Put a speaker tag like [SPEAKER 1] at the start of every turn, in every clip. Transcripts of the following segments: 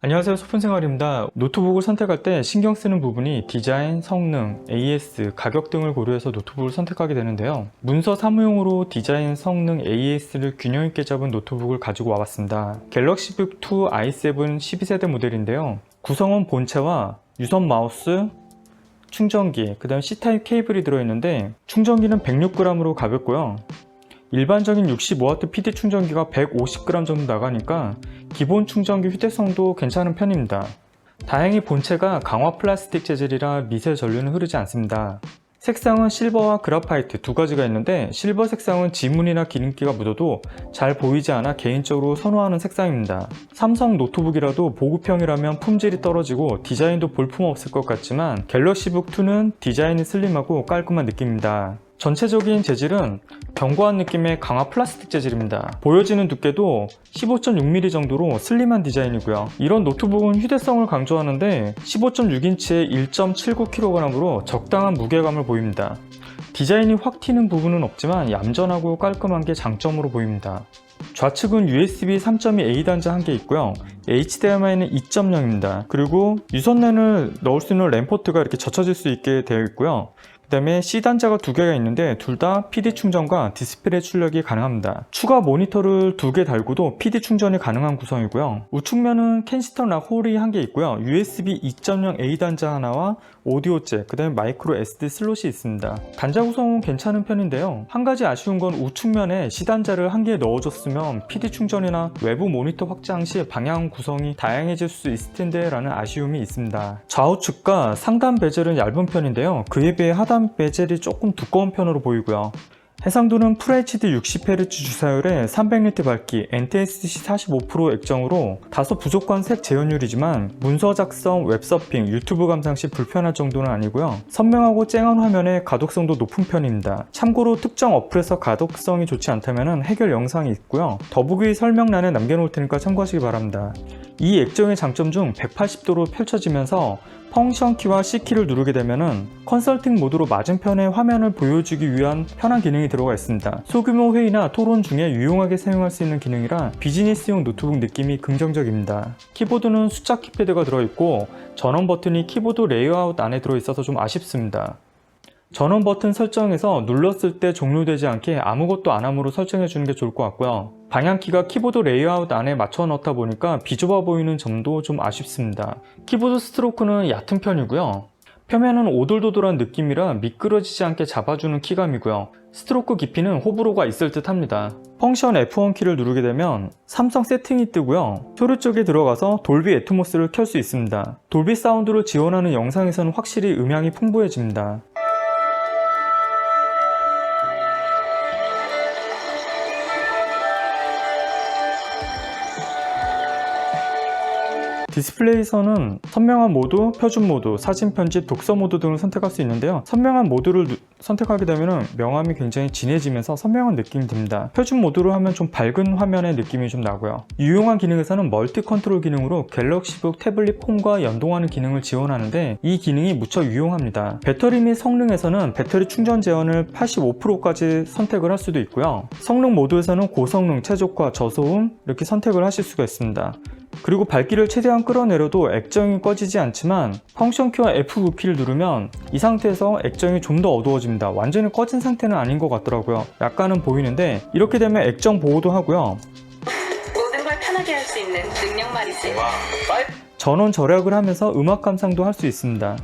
[SPEAKER 1] 안녕하세요, 소푼생활입니다. 노트북을 선택할 때 신경 쓰는 부분이 디자인, 성능, AS, 가격 등을 고려해서 노트북을 선택하게 되는데요. 문서 사무용으로 디자인, 성능, AS를 균형 있게 잡은 노트북을 가지고 와봤습니다. 갤럭시북 2 i7 12세대 모델인데요. 구성은 본체와 유선 마우스, 충전기, 그 다음 C타입 케이블이 들어있는데 충전기는 106g으로 가볍고요. 일반적인 65W PD 충전기가 150g 정도 나가니까 기본 충전기 휴대성도 괜찮은 편입니다. 다행히 본체가 강화 플라스틱 재질이라 미세 전류는 흐르지 않습니다. 색상은 실버와 그라파이트 두 가지가 있는데 실버 색상은 지문이나 기름기가 묻어도 잘 보이지 않아 개인적으로 선호하는 색상입니다. 삼성 노트북이라도 보급형이라면 품질이 떨어지고 디자인도 볼품없을 것 같지만 갤럭시북 2는 디자인이 슬림하고 깔끔한 느낌입니다. 전체적인 재질은 견고한 느낌의 강화 플라스틱 재질입니다. 보여지는 두께도 15.6mm 정도로 슬림한 디자인이고요. 이런 노트북은 휴대성을 강조하는데 15.6인치에 1.79kg으로 적당한 무게감을 보입니다. 디자인이 확 튀는 부분은 없지만 얌전하고 깔끔한 게 장점으로 보입니다. 좌측은 USB 3.2A 단자 1개 있고요. HDMI는 2.0입니다. 그리고 유선랜을 넣을 수 있는 램 포트가 이렇게 젖혀질 수 있게 되어 있고요. 그 다음에 C단자가 2개가 있는데 둘 다 PD 충전과 디스플레이 출력이 가능합니다. 추가 모니터를 2개 달고도 PD 충전이 가능한 구성이고요. 우측면은 켄시턴 락 홀이 1개 있고요. USB 2.0A 단자 하나와 오디오 잭, 그 다음에 마이크로 SD 슬롯이 있습니다. 단자 구성은 괜찮은 편인데요. 한 가지 아쉬운 건 우측면에 C단자를 1개 넣어줬으면 PD 충전이나 외부 모니터 확장 시 방향 구성이 다양해질 수 있을 텐데 라는 아쉬움이 있습니다. 좌우측과 상단 베젤은 얇은 편인데요. 그에 비해 하단 베젤이 조금 두꺼운 편으로 보이고요. 해상도는 FHD 60Hz 주사율에 300니트 밝기, NTSC 45% 액정으로 다소 부족한 색 재현율이지만 문서 작성, 웹서핑, 유튜브 감상 시 불편할 정도는 아니고요. 선명하고 쨍한 화면에 가독성도 높은 편입니다. 참고로 특정 어플에서 가독성이 좋지 않다면 해결 영상이 있고요. 더보기 설명란에 남겨놓을 테니까 참고하시기 바랍니다. 이 액정의 장점 중 180도로 펼쳐지면서 펑션 키와 C키를 누르게 되면 컨설팅 모드로 맞은편의 화면을 보여주기 위한 편한 기능이 들어가 있습니다. 소규모 회의나 토론 중에 유용하게 사용할 수 있는 기능이라 비즈니스용 노트북 느낌이 긍정적입니다. 키보드는 숫자 키패드가 들어있고 전원 버튼이 키보드 레이아웃 안에 들어있어서 좀 아쉽습니다. 전원 버튼 설정에서 눌렀을 때 종료되지 않게 아무것도 안 함으로 설정해 주는 게 좋을 것 같고요. 방향키가 키보드 레이아웃 안에 맞춰 넣다 보니까 비좁아 보이는 점도 좀 아쉽습니다. 키보드 스트로크는 얕은 편이고요. 표면은 오돌도돌한 느낌이라 미끄러지지 않게 잡아주는 키감이고요. 스트로크 깊이는 호불호가 있을 듯 합니다. 펑션 F1 키를 누르게 되면 삼성 세팅이 뜨고요. 표류 쪽에 들어가서 돌비 애트모스를 켤 수 있습니다. 돌비 사운드를 지원하는 영상에서는 확실히 음향이 풍부해집니다. 디스플레이에서는 선명한 모드, 표준 모드, 사진 편집, 독서 모드 등을 선택할 수 있는데요. 선명한 모드를 선택하게 되면 명암이 굉장히 진해지면서 선명한 느낌이 듭니다. 표준 모드로 하면 좀 밝은 화면의 느낌이 좀 나고요. 유용한 기능에서는 멀티 컨트롤 기능으로 갤럭시북 태블릿 폰과 연동하는 기능을 지원하는데 이 기능이 무척 유용합니다. 배터리 및 성능에서는 배터리 충전 제한을 85%까지 선택을 할 수도 있고요. 성능 모드에서는 고성능, 최저가, 저소음 이렇게 선택을 하실 수가 있습니다. 그리고 밝기를 최대한 끌어내려도 액정이 꺼지지 않지만 펑션키와 F9키를 누르면 이 상태에서 액정이 좀 더 어두워집니다. 완전히 꺼진 상태는 아닌 것 같더라고요. 약간은 보이는데 이렇게 되면 액정 보호도 하고요.
[SPEAKER 2] 모든 걸 편하게 할 수 있는 능력 말이지.
[SPEAKER 1] 전원 절약을 하면서 음악 감상도 할 수 있습니다.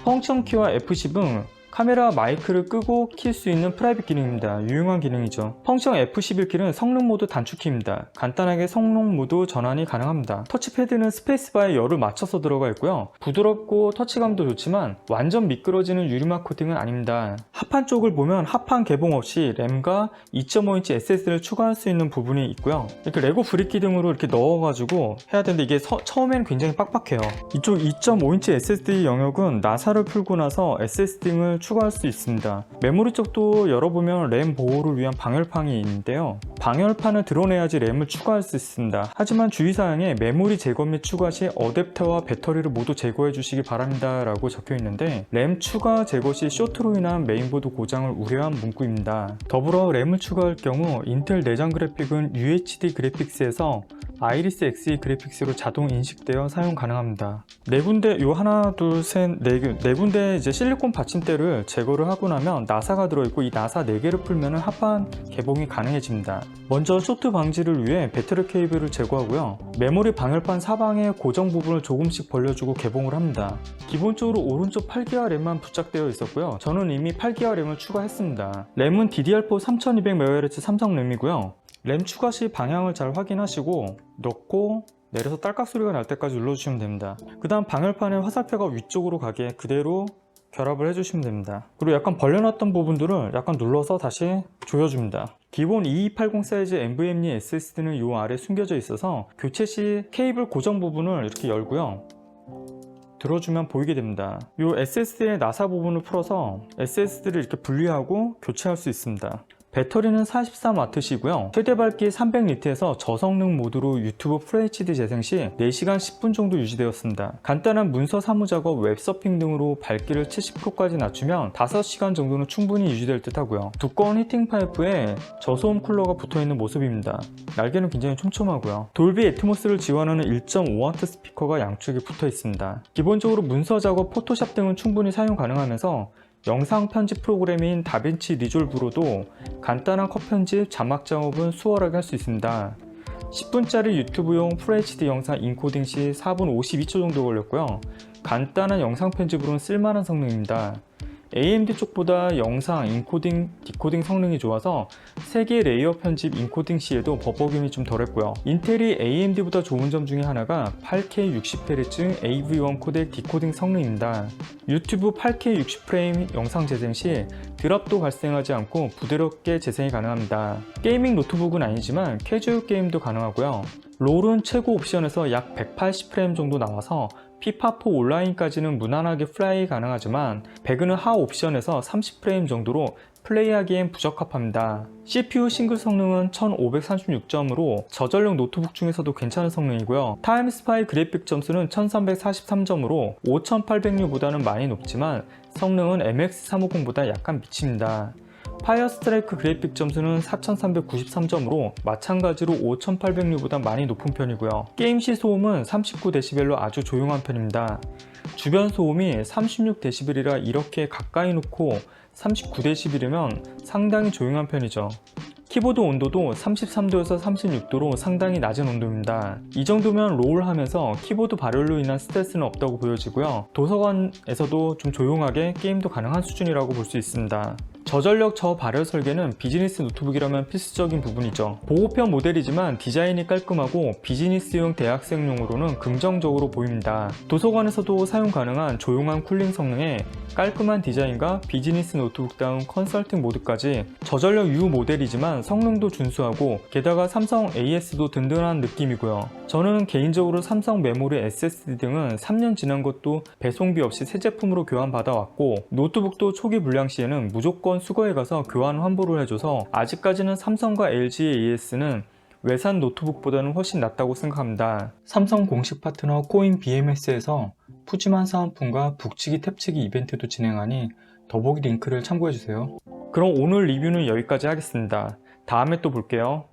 [SPEAKER 1] 펑션키와 F10은 카메라 마이크를 끄고 킬 수 있는 프라이빗 기능입니다. 유용한 기능이죠. 펑션 F11키는 성능 모드 단축키입니다. 간단하게 성능 모드 전환이 가능합니다. 터치패드는 스페이스바에 열을 맞춰서 들어가 있고요. 부드럽고 터치감도 좋지만 완전 미끄러지는 유리막 코팅은 아닙니다. 합판 쪽을 보면 합판 개봉 없이 램과 2.5인치 SSD를 추가할 수 있는 부분이 있고요. 이렇게 레고 브릭키 등으로 이렇게 넣어가지고 해야 되는데 이게 처음에는 굉장히 빡빡해요. 이쪽 2.5인치 SSD 영역은 나사를 풀고 나서 SSD 등을 추가할 수 있습니다. 메모리 쪽도 열어보면 램 보호를 위한 방열판이 있는데요. 방열판을 드러내야지 램을 추가할 수 있습니다. 하지만 주의사항에 메모리 제거 및 추가 시 어댑터와 배터리를 모두 제거해 주시기 바랍니다 라고 적혀 있는데 램 추가 제거 시 쇼트로 인한 메인보드 고장을 우려한 문구입니다. 더불어 램을 추가할 경우 인텔 내장 그래픽은 UHD 그래픽스에서 아이리스 XE 그래픽스로 자동 인식되어 사용 가능합니다. 네 군데, 요 하나, 둘, 셋, 네 군데 이제 실리콘 받침대를 제거를 하고 나면 나사가 들어있고 이 나사 4개를 풀면 합판 개봉이 가능해집니다. 먼저 쇼트 방지를 위해 배터리 케이블을 제거하고요. 메모리 방열판 사방에 고정 부분을 조금씩 벌려주고 개봉을 합니다. 기본적으로 오른쪽 8기가 램만 부착되어 있었고요. 저는 이미 8기가 램을 추가했습니다. 램은 DDR4 3200MHz 삼성 램이고요. 램 추가 시 방향을 잘 확인하시고 넣고 내려서 딸깍 소리가 날 때까지 눌러주시면 됩니다. 그 다음 방열판의 화살표가 위쪽으로 가게 그대로 결합을 해주시면 됩니다. 그리고 약간 벌려놨던 부분들을 약간 눌러서 다시 조여줍니다. 기본 2280 사이즈 NVMe SSD는 이 아래 숨겨져 있어서 교체 시 케이블 고정 부분을 이렇게 열고요. 들어주면 보이게 됩니다. 이 SSD의 나사 부분을 풀어서 SSD를 이렇게 분리하고 교체할 수 있습니다. 배터리는 43W시고요. 최대 밝기 300N에서 저성능 모드로 유튜브 FHD 재생 시 4시간 10분 정도 유지되었습니다. 간단한 문서 사무 작업, 웹서핑 등으로 밝기를 70%까지 낮추면 5시간 정도는 충분히 유지될 듯 하고요. 두꺼운 히팅 파이프에 저소음 쿨러가 붙어있는 모습입니다. 날개는 굉장히 촘촘하고요. 돌비 애트모스를 지원하는 1.5W 스피커가 양쪽에 붙어 있습니다. 기본적으로 문서 작업, 포토샵 등은 충분히 사용 가능하면서 영상 편집 프로그램인 다빈치 리졸브로도 간단한 컷 편집, 자막 작업은 수월하게 할 수 있습니다. 10분짜리 유튜브용 FHD 영상 인코딩 시 4분 52초 정도 걸렸고요. 간단한 영상 편집으로는 쓸만한 성능입니다. AMD 쪽보다 영상, 인코딩, 디코딩 성능이 좋아서 3개 레이어 편집, 인코딩 시에도 버벅임이 좀 덜했고요. 인텔이 AMD보다 좋은 점 중에 하나가 8K 60Hz AV1 코덱 디코딩 성능입니다. 유튜브 8K 60프레임 영상 재생 시 드랍도 발생하지 않고 부드럽게 재생이 가능합니다. 게이밍 노트북은 아니지만 캐주얼 게임도 가능하고요. 롤은 최고 옵션에서 약 180프레임 정도 나와서 피파4 온라인까지는 무난하게 플레이 가능하지만 배그는 하 옵션에서 30프레임 정도로 플레이하기엔 부적합합니다. CPU 싱글 성능은 1536점으로 저전력 노트북 중에서도 괜찮은 성능이고요. 타임스파이 그래픽 점수는 1343점으로 5800U보다는 많이 높지만 성능은 MX350보다 약간 미칩니다. 파이어 스트라이크 그래픽 점수는 4393점으로 마찬가지로 5800U보다 많이 높은 편이고요. 게임 시 소음은 39dB로 아주 조용한 편입니다. 주변 소음이 36dB이라 이렇게 가까이 놓고 39dB이면 상당히 조용한 편이죠. 키보드 온도도 33도에서 36도로 상당히 낮은 온도입니다. 이 정도면 롤 하면서 키보드 발열로 인한 스트레스는 없다고 보여지고요. 도서관에서도 좀 조용하게 게임도 가능한 수준이라고 볼 수 있습니다. 저전력 저발열 설계는 비즈니스 노트북이라면 필수적인 부분이죠. 보호편 모델이지만 디자인이 깔끔하고 비즈니스용 대학생용으로는 긍정적으로 보입니다. 도서관에서도 사용 가능한 조용한 쿨링 성능에 깔끔한 디자인과 비즈니스 노트북다운 컨설팅 모드까지 저전력 U 모델이지만 성능도 준수하고 게다가 삼성 AS도 든든한 느낌이고요. 저는 개인적으로 삼성 메모리 SSD 등은 3년 지난 것도 배송비 없이 새 제품으로 교환받아왔고 노트북도 초기 불량 시에는 무조건 수거해 가서 교환 환불을 해줘서 아직까지는 삼성과 LG의 AS는 외산 노트북보다는 훨씬 낫다고 생각합니다. 삼성 공식 파트너 코인 BMS에서 푸짐한 사은품과 북치기 탭치기 이벤트도 진행하니 더보기 링크를 참고해주세요. 그럼 오늘 리뷰는 여기까지 하겠습니다. 다음에 또 볼게요.